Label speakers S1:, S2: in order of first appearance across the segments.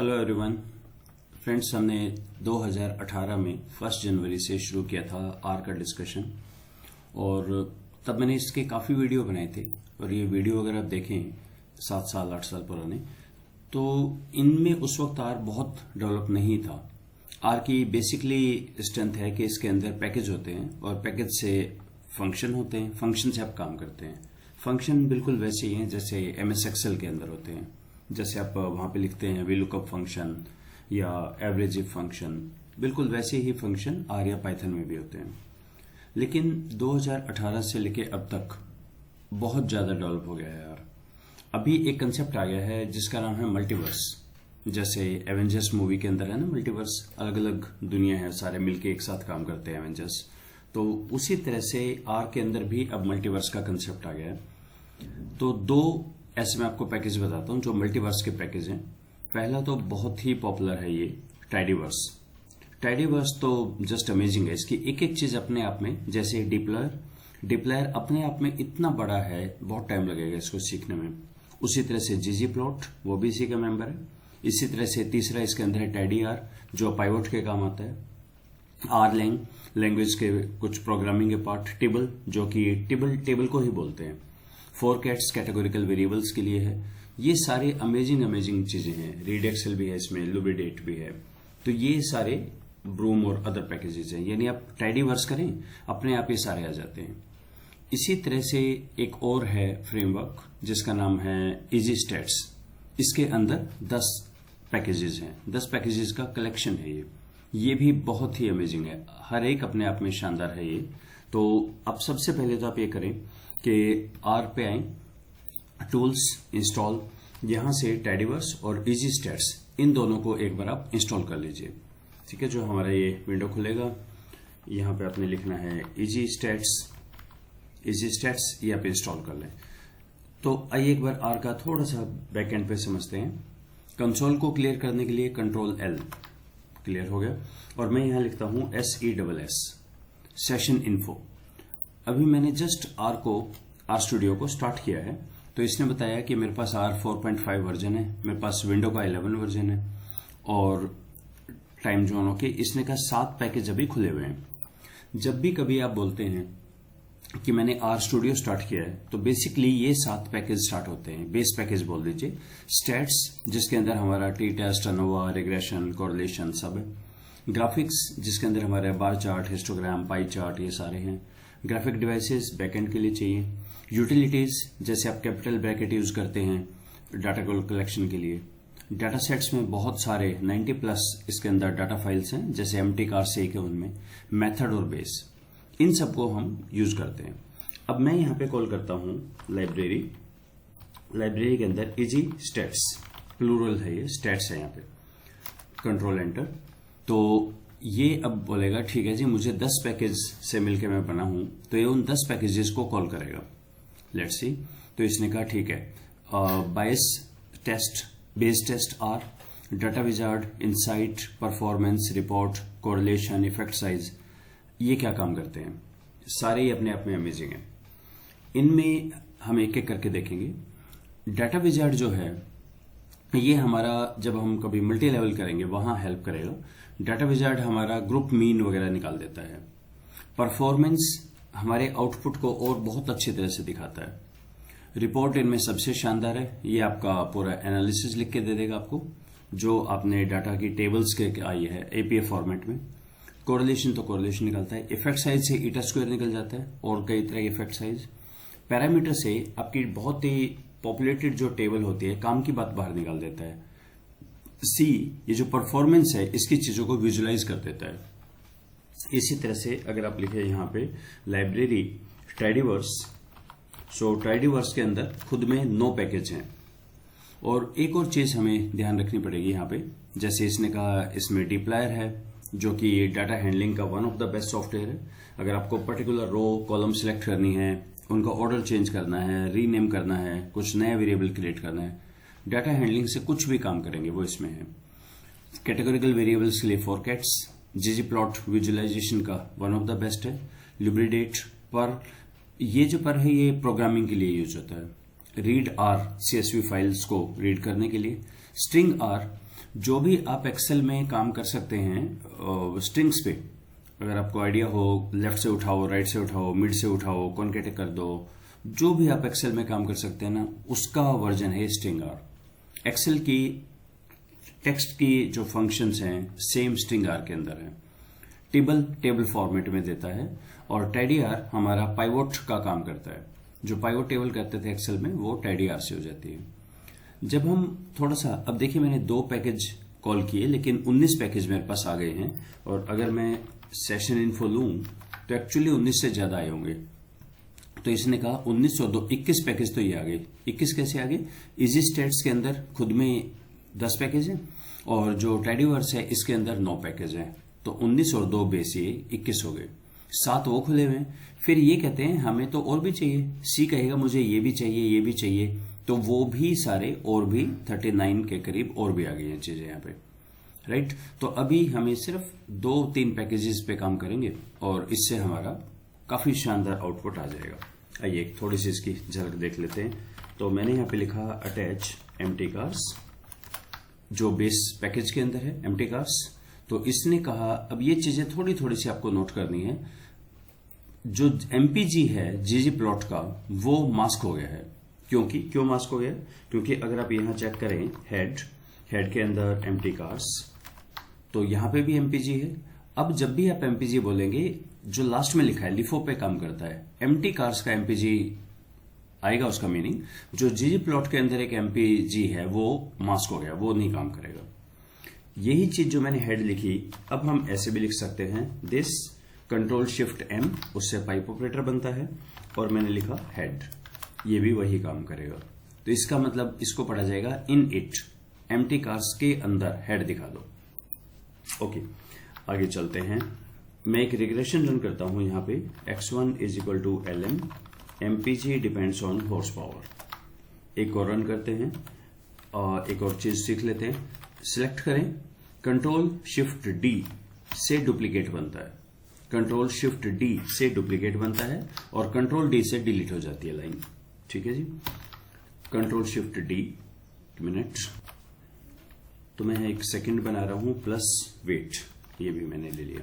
S1: Hello everyone friends, हमने 2018 में 1 जनवरी से शुरू किया था आर का डिस्कशन। और तब मैंने इसके काफ़ी वीडियो बनाए थे। और ये वीडियो अगर आप देखें 7 साल 8 साल पुराने, तो इनमें उस वक्त आर बहुत डेवलप नहीं था। आर की बेसिकली स्ट्रेंथ है कि इसके अंदर पैकेज होते हैं और पैकेज से फंक्शन होते हैं, फंक्शन से आप काम करते हैं। फंक्शन बिल्कुल वैसे ही हैं जैसे एमएस एक्सेल के अंदर होते हैं। जैसे आप वहां पे लिखते हैं वीलुकअप फंक्शन या एवरेज इफ फंक्शन, बिल्कुल वैसे ही फंक्शन आर या पाइथन में भी होते हैं। लेकिन 2018 से लेके अब तक बहुत ज्यादा डेवलप हो गया है यार। अभी एक कंसेप्ट आ गया है जिसका नाम है मल्टीवर्स। जैसे एवेंजर्स मूवी के अंदर है ना मल्टीवर्स, अलग अलग दुनिया है, सारे मिलके एक साथ काम करते हैं एवेंजर्स। तो उसी तरह से आर के अंदर भी अब मल्टीवर्स का कंसेप्ट आ गया है। तो दो ऐसे मैं आपको पैकेज बताता हूं जो मल्टीवर्स के पैकेज हैं। पहला तो बहुत ही पॉपुलर है ये टाइडीवर्स। टाइडीवर्स तो जस्ट अमेजिंग है। इसकी एक एक चीज अपने आप में, जैसे डिप्लायर अपने आप में इतना बड़ा है, बहुत टाइम लगेगा इसको सीखने में। उसी तरह से जीजी प्लॉट, वो भी इसी का मेंबर है। इसी तरह से तीसरा इसके अंदर है टाइडी आर, जो पाइवोट के काम आता है। आर लैंग्वेज के कुछ प्रोग्रामिंग के पार्ट, टिबल जो कि टेबल को ही बोलते हैं। फोरकैट्स कैटेगोरिकल वेरिएबल्स के लिए है। ये सारे अमेजिंग चीजें हैं। रीड एक्सेल भी है इसमें, लुबिडेट भी है। तो ये सारे ब्रूम और अदर पैकेजेस हैं। यानी आप टाइडीवर्स करें, अपने आप ये सारे आ जाते हैं। इसी तरह से एक और है फ्रेमवर्क जिसका नाम है इजी स्टैट्स। इसके अंदर 10 पैकेजेस हैं, 10 पैकेजेस का कलेक्शन है ये भी बहुत ही अमेजिंग है। हर एक अपने आप में शानदार है ये। तो अब सबसे पहले तो आप ये करें कि आर पे आए, टूल्स, इंस्टॉल, यहां से टाइडीवर्स और इजी स्टैट्स, इन दोनों को एक बार आप इंस्टॉल कर लीजिए। ठीक है, जो हमारा ये विंडो खुलेगा, यहां पे आपने लिखना है इजी स्टैट्स, ये आप इंस्टॉल कर लें। तो आइए एक बार आर का थोड़ा सा बैक एंड पे समझते हैं। कंसोल को क्लियर करने के लिए Ctrl+L, क्लियर हो गया। और मैं यहां लिखता हूं SESS, सेशन इन्फो। अभी मैंने जस्ट आर स्टूडियो को स्टार्ट किया है, तो इसने बताया कि मेरे पास आर 4.5 वर्जन है, मेरे पास विंडो का 11 वर्जन है और टाइम जोन के इसने का 7 पैकेज अभी खुले हुए हैं। जब भी कभी आप बोलते हैं कि मैंने आर स्टूडियो स्टार्ट किया है, तो बेसिकली ये 7 पैकेज स्टार्ट होते हैं। बेस पैकेज बोल दीजिए, स्टैट्स जिसके अंदर हमारा T test, ANOVA, regression, correlation सब है। ग्राफिक्स जिसके अंदर हमारे bar chart, histogram, pie chart, ये सारे हैं। ग्राफिक डिवाइसेस बैकएंड के लिए चाहिए। यूटिलिटीज जैसे आप कैपिटल ब्रैकेट यूज करते हैं डाटा कलेक्शन के लिए। डाटा सेट्स में बहुत सारे 90+ इसके अंदर डाटा फाइल्स हैं, जैसे एम्प्टी कार से एक है उनमें, मेथड और बेस, इन सबको हम यूज करते हैं। अब मैं यहां पे कॉल करता हूं लाइब्रेरी के अंदर इजी स्टैट्स, प्लूरल है ये, स्टैट्स है यहां पे, Ctrl+Enter। तो ये अब बोलेगा ठीक है जी, मुझे 10 पैकेज से मिलके मैं बना हूं, तो ये उन 10 पैकेजेस को कॉल करेगा। Let's see. तो इसने कहा ठीक है, bayes test, base test R, data wizard, insight, performance, report, correlation, effect size, ये क्या काम करते हैं? सारे ही अपने आप में अमेजिंग है। इनमें हम एक एक करके देखेंगे। डाटा विजार्ड जो है ये हमारा, जब हम कभी मल्टी लेवल करेंगे वहां हेल्प करेगा। डाटा विजार्ड हमारा ग्रुप मीन वगैरह निकाल देता है। परफॉर्मेंस हमारे आउटपुट को और बहुत अच्छी तरह से दिखाता है। रिपोर्ट इनमें सबसे शानदार है, ये आपका पूरा एनालिसिस लिख के दे देगा आपको, जो आपने डाटा की टेबल्स के आई है एपीए फॉर्मेट में। कोरिलेशन तो कोरिलेशन निकलता है। इफेक्ट साइज से ईटा स्क्वायर निकल जाता है और कई तरह के इफेक्ट साइज। पैरामीटर से आपकी बहुत ही पॉपुलेटेड जो टेबल होती है, काम की बात बाहर निकाल देता है। सी, ये जो परफॉर्मेंस है, इसकी चीजों को विजुलाइज कर देता है। इसी तरह से अगर आप लिखे यहां पे लाइब्रेरी टाइडीवर्स, सो टाइडीवर्स के अंदर खुद में 9 पैकेज हैं। और एक और चीज हमें ध्यान रखनी पड़ेगी यहां पे, जैसे इसने कहा इसमें डिप्लायर है, जो कि डाटा हैंडलिंग का one of the best software है। अगर आपको पर्टिकुलर रो कॉलम सिलेक्ट करनी है, उनका ऑर्डर चेंज करना है, रीनेम करना है, कुछ नया वेरिएबल क्रिएट करना है, डाटा हैंडलिंग से कुछ भी काम करेंगे वो इसमें है। कैटेगोरिकल वेरिएबल्स के लिए फोरकैट्स, जीजी प्लॉट विजुअलाइजेशन का वन ऑफ द बेस्ट है। लुब्रिडेट पर, ये जो पर है ये प्रोग्रामिंग के लिए यूज होता है। रीड आर, CSV फाइल्स को रीड करने के लिए। स्ट्रिंग आर जो भी आप एक्सेल में काम कर सकते हैं स्ट्रिंग्स पे, अगर आपको आइडिया हो लेफ्ट से उठाओ, राइट से उठाओ, मिड से उठाओ, कॉन्केटेट कर दो, जो भी आप एक्सेल में काम कर सकते हैं ना, उसका वर्जन है स्ट्रिंग आर। एक्सेल की टेक्स्ट की जो फंक्शंस हैं सेम स्ट्रिंग आर के अंदर है। टेबल फॉर्मेट में देता है, और टाइडीआर हमारा पाइवोट का काम करता है। जो पाइवोट टेबल करते थे एक्सेल में, वो टाइडीआर से हो जाती है। जब हम थोड़ा सा, अब देखिए मैंने 2 पैकेज कॉल किए, लेकिन 19 पैकेज मेरे पास आ गए हैं, और अगर मैं सेशन इन्फो लूं तो एक्चुअली 19 से ज्यादा आए होंगे। तो इसने कहा 19 और 2 21 पैकेज तो ये आ गए। 21 कैसे आ गए? इजी स्टेट्स के अंदर खुद में 10 पैकेज हैं, और जो टाइडीवर्स है इसके अंदर 9 पैकेज हैं। तो 19 और 2 बेस ये 21 हो गए। 7 वो खुले हुए हैं। फिर ये कहते हैं हमें तो और भी चाहिए। सी कहेगा मुझे ये भी चाहिए, ये भी चाहिए, तो वो भी सारे और भी 39 के करीब और भी आ गई हैं चीजें यहाँ पे, राइट। तो अभी हमें सिर्फ 2-3 पैकेजेस पे काम करेंगे, और इससे हमारा काफी शानदार आउटपुट आ जाएगा। आइए थोड़ी सी इसकी झलक देख लेते हैं। तो मैंने यहाँ पे लिखा अटैच एम्प्टी कार्स, जो बेस पैकेज के अंदर है एम्प्टी कार्स। तो इसने कहा, अब ये चीजें थोड़ी थोड़ी सी आपको नोट करनी है। जो एमपीजी है जीजी प्लॉट का, वो मास्क हो गया है। क्यों मास्क हो गया? क्योंकि अगर आप यहां चेक करें हेड के अंदर एम्प्टी कार्स, तो यहां पे भी एमपीजी है। अब जब भी आप एमपीजी बोलेंगे, जो लास्ट में लिखा है लिफो पे काम करता है। एम्प्टी कार्स का एमपीजी आएगा, उसका मीनिंग जो जीजी प्लॉट के अंदर एक एमपीजी है वो मास्क हो गया, वो नहीं काम करेगा। यही चीज जो मैंने हेड लिखी, अब हम ऐसे भी लिख सकते हैं, दिस कंट्रोल शिफ्ट एम, उससे पाइप ऑपरेटर बनता है, और मैंने लिखा हेड, ये भी वही काम करेगा। तो इसका मतलब इसको पढ़ा जाएगा इन इट, एम्प्टी कार्स के अंदर हेड दिखा दो। ओके, आगे चलते हैं। मैं एक रिग्रेशन रन करता हूं यहां पे, x1 is equal to lm MPG depends on horsepower. एक और रन करते हैं, और एक और चीज सीख लेते हैं। सिलेक्ट करें, कंट्रोल शिफ्ट डी से डुप्लीकेट बनता है, कंट्रोल शिफ्ट डी से डुप्लीकेट बनता है, और कंट्रोल डी से डिलीट हो जाती है लाइन। ठीक है जी, कंट्रोल शिफ्ट डी, मिनट, तो मैं एक सेकंड बना रहा हूं, प्लस वेट, ये भी मैंने ले लिया।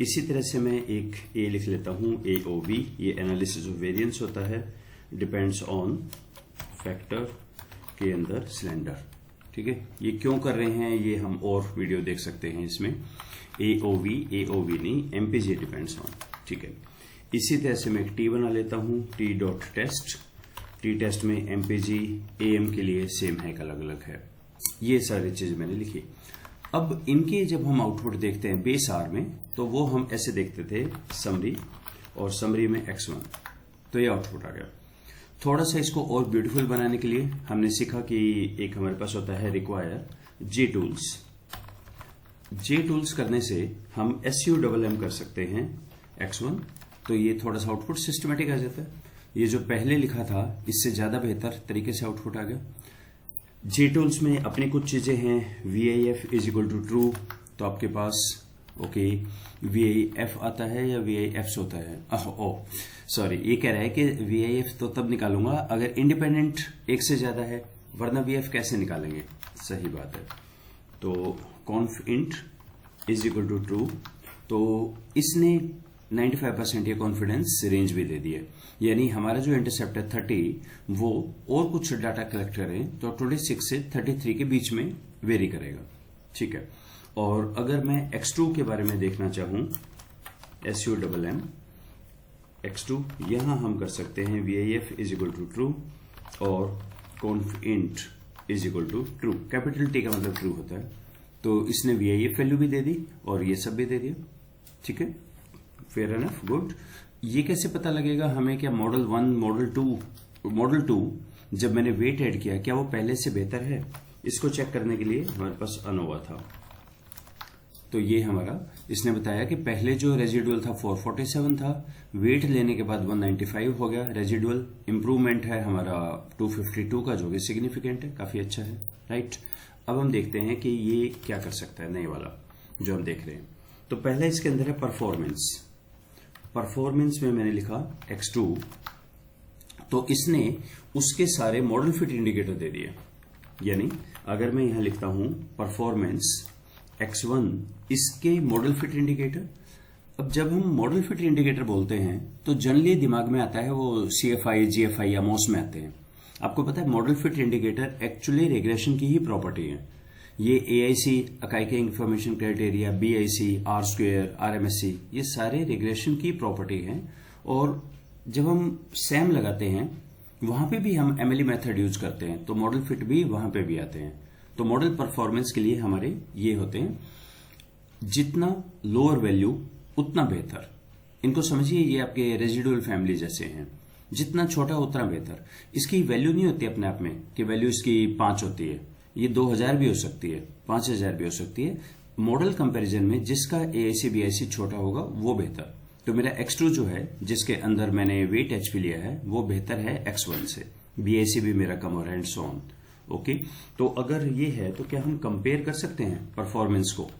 S1: इसी तरह से मैं एक ए लिख लेता हूं, AOV, ये एनालिसिस ऑफ वेरिएंस होता है, डिपेंड्स ऑन फैक्टर के अंदर सिलेंडर। ठीक है, ये क्यों कर रहे हैं ये हम और वीडियो देख सकते हैं इसमें। AOV नहीं, एमपीजी डिपेंड्स ऑन। ठीक है, इसी तरह से मैं एक टी बना लेता हूं, T.test। टी टेस्ट में एमपीजी AM के लिए सेम है, अलग अलग है। ये सारी चीज मैंने लिखी। अब इनके जब हम आउटपुट देखते हैं बेस आर में, तो वो हम ऐसे देखते थे, समरी, और समरी में x1, तो ये आउटपुट आ गया। थोड़ा सा इसको और ब्यूटीफुल बनाने के लिए हमने सीखा कि एक हमारे पास होता है रिक्वायर जे टूल्स करने से हम SUMM कर सकते हैं x1, तो ये थोड़ा सा आउटपुट सिस्टमेटिक आ जाता है। ये जो पहले लिखा था इससे ज्यादा बेहतर तरीके से आउटपुट आ गया। जे टूल्स में अपनी कुछ चीजें हैं, VIF is equal to true, तो आपके पास ओके VIF आता है या VIFs होता है, सॉरी, ये कह रहा है कि VIF तो तब निकालूंगा अगर इंडिपेंडेंट एक से ज्यादा है, वरना VIF कैसे निकालेंगे? सही बात है। तो conf int is equal to true, तो इसने 95% ये कॉन्फिडेंस रेंज भी दे दी है, यानी हमारा जो इंटरसेप्ट है 30, वो और कुछ डाटा कलेक्ट करें तो 26 से 33 के बीच में वेरी करेगा। ठीक है, और अगर मैं x2 के बारे में देखना चाहूं, SUMM x2, यहां हम कर सकते हैं VIF is equal to true और conf int is equal to true. Capital T का मतलब ट्रू होता है, तो इसने VIF वैल्यू भी दे दी और ये सब भी दे दिया। ठीक है, फेयर एनफ, गुड। ये कैसे पता लगेगा हमें, क्या मॉडल 1 मॉडल 2 जब मैंने वेट ऐड किया, क्या वो पहले से बेहतर है? इसको चेक करने के लिए हमारे पास अनोवा था, तो ये हमारा, इसने बताया कि पहले जो रेजिडुअल था 447 था, वेट लेने के बाद 195 हो गया रेजिडुअल। इंप्रूवमेंट है हमारा 252 का, जो कि सिग्निफिकेंट है, काफी अच्छा है, राइट। अब हम देखते हैं कि ये क्या कर सकता है नए वाला जो हम देख रहे हैं। तो पहले इसके अंदर है परफॉर्मेंस में मैंने लिखा x2, तो इसने उसके सारे मॉडल फिट इंडिकेटर दे दिए। यानी अगर मैं यहां लिखता हूं परफॉर्मेंस x1 इसके मॉडल फिट इंडिकेटर। अब जब हम मॉडल फिट इंडिकेटर बोलते हैं तो जनरली दिमाग में आता है वो CFI, GFI या MOS में आते हैं। आपको पता है model fit indicator actually regression की ही प्रॉपर्टी है। ये AIC Akaike information criteria, BIC, R², RMSE ये सारे रिग्रेशन की प्रॉपर्टी हैं। और जब हम SAM लगाते हैं वहां पे भी हम MLE मेथड यूज करते हैं, तो मॉडल फिट भी वहां पे भी आते हैं। तो मॉडल परफॉर्मेंस के लिए हमारे ये होते हैं, जितना लोअर वैल्यू उतना बेहतर। इनको समझिए ये आपके रेजिडुअल फैमिली जैसे हैं, जितना छोटा उतना बेहतर। इसकी वैल्यू नहीं होती अपने आप में कि वैल्यू इसकी 5 होती है, ये 2000 भी हो सकती है, 5000 भी हो सकती है। मॉडल कंपैरिजन में जिसका AIC BIC छोटा होगा वो बेहतर। तो मेरा X2 जो है जिसके अंदर मैंने वेट HP लिया है वो बेहतर है X1 से, BIC भी मेरा कम हो रहा है एंड सो ऑन। ओके, तो अगर ये है तो क्या हम कंपेयर कर सकते हैं परफॉर्मेंस को?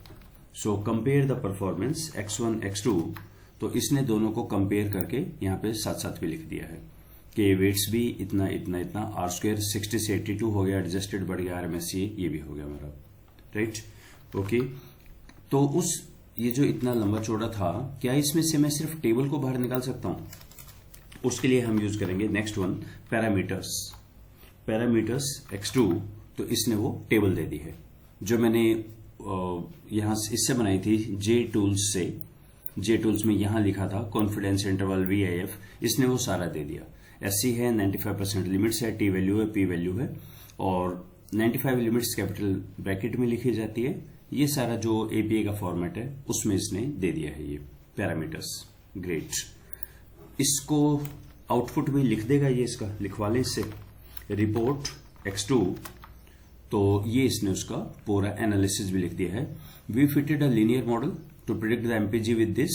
S1: So compare the performance X1 X2। तो इसने दोनों को कंपेयर करके यहाँ पे साथ साथ भी लिख दिया है कि वेट्स भी इतना इतना इतना, R² 60 से 82 हो गया, एडजस्टेड बढ़ गया, RMSE ये भी हो गया मेरा, राइट। ओके, तो उस ये जो इतना लंबा चौड़ा था, क्या इसमें से मैं सिर्फ टेबल को बाहर निकाल सकता हूं? उसके लिए हम यूज करेंगे next one, parameters. Parameters X2, तो इसने वो टेबल दे दी है जो मैंने यहां इससे बनाई थी J टूल्स से। J टूल्स में यहां लिखा था कॉन्फिडेंस इंटरवल VIF, इसने वो सारा दे दिया। SC है, 95% लिमिट्स है, T वैल्यू है, P वैल्यू है, और 95 लिमिट्स कैपिटल ब्रैकेट में लिखी जाती है। ये सारा जो APA का फॉर्मेट है उसमें इसने दे दिया है ये पैरामीटर्स। ग्रेट, इसको आउटपुट भी लिख देगा ये, इसका लिखवा लें इससे, रिपोर्ट X2। तो ये इसने उसका पूरा एनालिसिस भी लिख दिया है। We fitted a linear model to predict the MPG with this.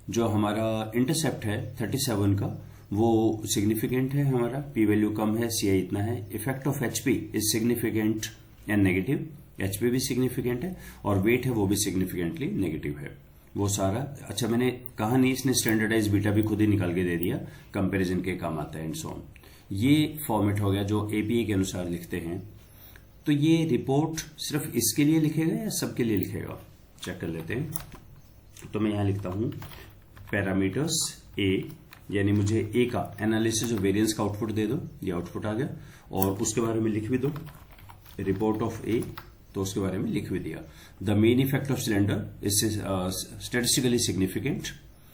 S1: जो हमारा इंटरसेप्ट है 37 का वो सिग्निफिकेंट है, हमारा P वैल्यू कम है, CI इतना है। Effect of HP is significant and negative, HP भी सिग्निफिकेंट है, और वेट है वो भी सिग्निफिकेंटली नेगेटिव है। वो सारा अच्छा मैंने कहा नहीं, इसने स्टैंडर्डाइज बीटा भी खुद ही निकाल के दे दिया, कंपैरिजन के काम आता है एंड सो ऑन। ये फॉर्मेट हो गया जो APA के अनुसार लिखते हैं। तो ये रिपोर्ट सिर्फ इसके लिए लिखेगा या सबके लिए लिखेगा, चेक कर लेते हैं। तो मैं यहां लिखता हूं पैरामीटर्स A, यानी मुझे A का एनालिसिस ऑफ वेरिएंस का आउटपुट दे दो, ये आउटपुट आ गया, और उसके बारे में लिख भी दो, रिपोर्ट ऑफ A, तो उसके बारे में लिख भी दिया। The main effect of cylinder is statistically significant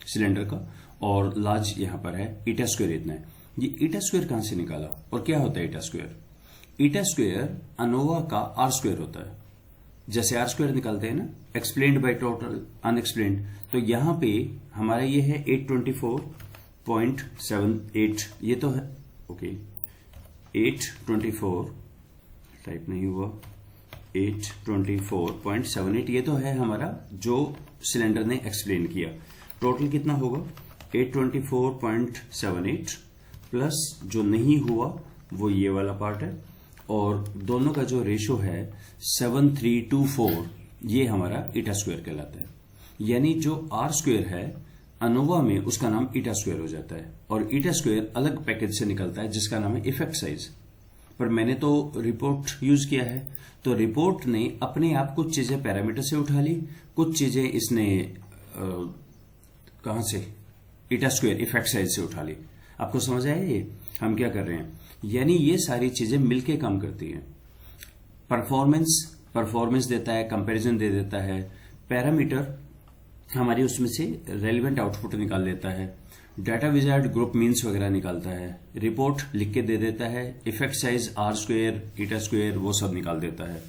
S1: cylinder का, और लार्ज यहां पर है, ईटा² इतना है। ये ईटा² कहां से निकाला और क्या होता है ईटा²? ईटा² अनोवा का R² होता है। जैसे R² निकालते हैं ना, एक्सप्लेन्ड बाय टोटल अनएक्सप्लेन्ड, तो यहां पे हमारा ये है 824.78, ये तो है, ओके 824 टाइप नहीं हुआ, 824.78 ये तो है हमारा जो सिलेंडर ने एक्सप्लेन किया। टोटल कितना होगा 824.78 प्लस जो नहीं हुआ वो ये वाला पार्ट है, और दोनों का जो रेशो है 7324, ये हमारा ईटा² कहलाता है। यानी जो R² है अनोवा में उसका नाम ईटा² हो जाता है, और ईटा² अलग पैकेज से निकलता है जिसका नाम है इफेक्ट साइज। पर मैंने तो रिपोर्ट यूज किया है, तो रिपोर्ट ने अपने आप कुछ चीजें पैरामीटर से उठा ली, कुछ चीजें इसने कहां से, ईटा² इफेक्ट साइज से उठा ली। आपको समझ आया ये हम क्या कर रहे हैं? यानी ये सारी चीजें मिलके काम करती हैं। परफॉर्मेंस देता है, कंपैरिजन दे देता है, पैरामीटर हमारी उसमें से रेलिवेंट आउटपुट निकाल देता है, डाटा विजार्ड ग्रुप मीन्स वगैरह निकालता है, रिपोर्ट लिख के दे देता है, इफेक्ट साइज R², ईटा² वो सब निकाल देता है,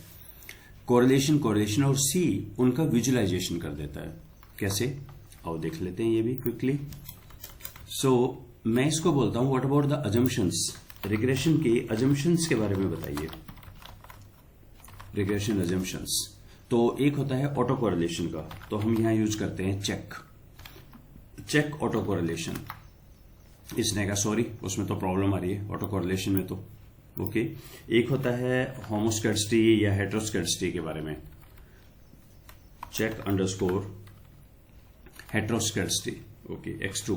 S1: कोरिलेशन और C उनका विजुअलाइजेशन कर देता है। कैसे, आओ देख लेते हैं ये भी क्विकली। सो मैं इसको बोलता हूं what about the assumptions, regression के अजम्पशंस के बारे में बताइए। रिग्रेशन अजम्पशंस, तो एक होता है ऑटो कोरिलेशन का, तो हम यहां यूज करते हैं चेक ऑटो कोरिलेशन। इसने कहा सॉरी उसमें तो प्रॉब्लम आ रही है ऑटो कोरिलेशन में, तो ओके। एक होता है होमोस्कैडसिटी या हेटेरोस्कैडसिटी के बारे में, check_heteroscadicity, ओके X2,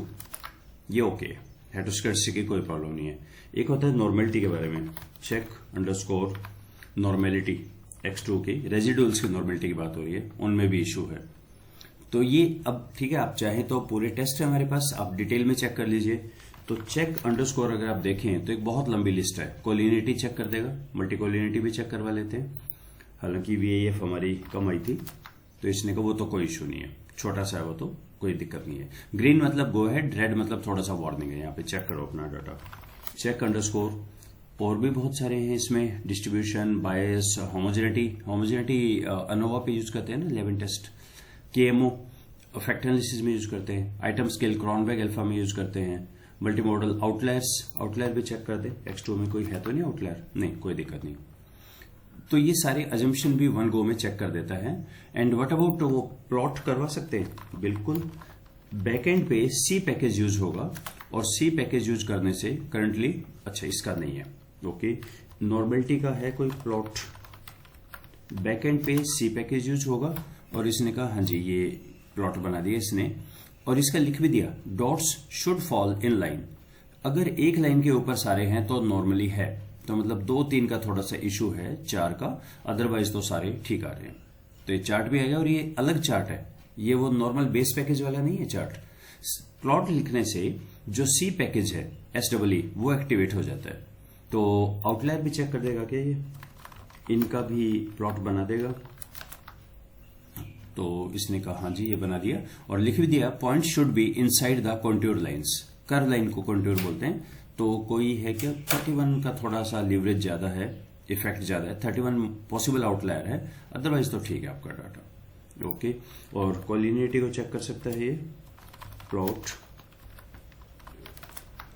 S1: ये ओके, हेटेरोस्कैडसिटी की कोई प्रॉब्लम नहीं है। एक होता है नॉर्मेलिटी के बारे में, check_normalization, नॉर्मेलिटी X2 की, रेजिडुअल्स की नॉर्मेलिटी की बात हो रही है, उनमें भी इशू है। तो ये अब ठीक है, आप चाहें तो पूरे टेस्ट है हमारे पास, आप डिटेल में चेक कर लीजिए। तो चेक अंडरस्कोर अगर आप देखें तो एक बहुत लंबी लिस्ट है। कोलिनिटी चेक कर देगा, मल्टी कोलिनिटी भी चेक करवा लेते हैं। हालांकि VAF हमारी कम आई थी तो इसने कहा वो तो कोई इशू नहीं है, छोटा सा है वो, तो कोई दिक्कत नहीं है। ग्रीन मतलब गो हेड, रेड मतलब थोड़ा सा वार्निंग है। यहाँ पे चेक करो अपना डाटा, चेक अंडरस्कोर। और भी बहुत सारे हैं इसमें, डिस्ट्रीब्यूशन, बायस, होमोजेनिटी अनोवा पे यूज करते हैं ना 11 टेस्ट, KMO फैक्टर एनालिसिस में यूज करते हैं, आइटम स्केल क्रॉनबेक अल्फा में यूज करते हैं, मल्टी मॉडल आउटलायर भी चेक कर दे। X2 में कोई है तो नहीं आउटलायर, नहीं कोई दिक्कत नहीं। तो ये सारे अजम्पशन भी वन गो में चेक कर देता है। एंड व्हाट अबाउट वो प्लॉट करवा सकते हैं, बिल्कुल। बैकएंड पे C पैकेज यूज होगा और C पैकेज यूज करने से करंटली, अच्छा इसका नहीं है, ओके, नॉर्मेलिटी का है कोई प्लॉट, बैकएंड पे C पैकेज यूज होगा और इसने कहा हाँ जी ये प्लॉट बना दिया इसने, और इसका लिख भी दिया dots should fall in line. अगर एक लाइन के ऊपर सारे हैं तो नॉर्मली है, तो मतलब 2-3 का थोड़ा सा इशू है, 4 का, अदरवाइज तो सारे ठीक आ रहे हैं। तो ये चार्ट भी आएगा और ये अलग चार्ट है, ये वो नॉर्मल बेस पैकेज वाला नहीं है चार्ट। प्लॉट लिखने से जो C पैकेज है SEE वो एक्टिवेट हो जाता है। तो आउटलायर भी चेक कर देगा क्या ये, इनका भी प्लॉट बना देगा। तो इसने कहा हाँ जी ये बना दिया और लिख भी दिया point should be inside the contour lines. Curve line को कॉन्ट्योर बोलते हैं। तो कोई है क्या, 31 का थोड़ा सा लीवरेज ज्यादा है, इफेक्ट ज्यादा है, 31 पॉसिबल आउटलायर है, अदरवाइज तो ठीक है आपका डाटा, ओके। और कोलिनिटी को चेक कर सकता है ये प्लॉट।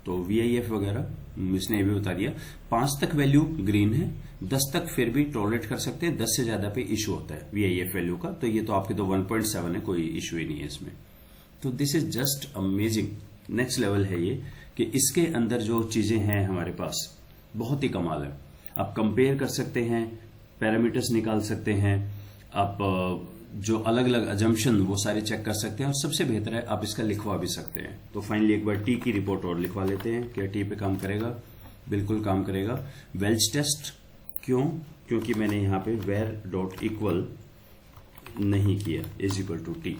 S1: तो VIF वगैरह इसने ये भी बता दिया। 5 तक वैल्यू ग्रीन है, 10 तक फिर भी टॉलरेट कर सकते हैं, 10 से ज्यादा पे इशू होता है VIF वैल्यू का। तो ये तो आपके तो 1.7 है, कोई इशू ही नहीं है इसमें। तो this is just amazing, next level है ये, कि इसके अंदर जो चीजें हैं हमारे पास बहुत ही कमाल है। आप कंपेयर कर सकते हैं, पैरामीटर्स निकाल सकते हैं, आप जो अलग अलग अजम्पशन वो सारे चेक कर सकते हैं, और सबसे बेहतर है आप इसका लिखवा भी सकते हैं। तो फाइनली एक बार T की रिपोर्ट और लिखवा लेते हैं। क्या T पे काम करेगा? बिल्कुल काम करेगा। वेल्च टेस्ट क्यों? क्योंकि मैंने यहाँ पे वेर डॉट इक्वल नहीं किया, इज इक्वल टू T।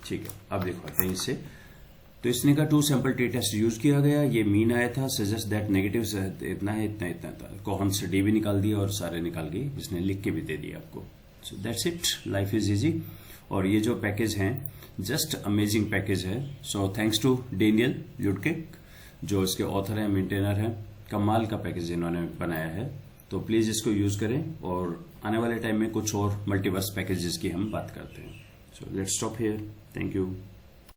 S1: ठीक है, अब लिखवाते हैं इससे। तो इसने का 2 सैंपल T टेस्ट यूज किया गया, ये मीन आया था, सजेस्ट दैट नेगेटिव इतना है, इतना इतना था, कौन से D भी निकाल दिया और सारे निकाल गए, इसने लिख के भी दे दिया आपको। So that's it, life is easy. और ये जो पैकेज हैं जस्ट अमेजिंग पैकेज है। सो थैंक्स टू डेनियल ल्यूडकिक जो इसके ऑथर हैं, मेंटेनर हैं। कमाल का पैकेज इन्होंने बनाया है, तो प्लीज इसको यूज करें। और आने वाले टाइम में कुछ और मल्टीवर्स पैकेजेस की हम बात करते हैं। So let's stop here, thank you.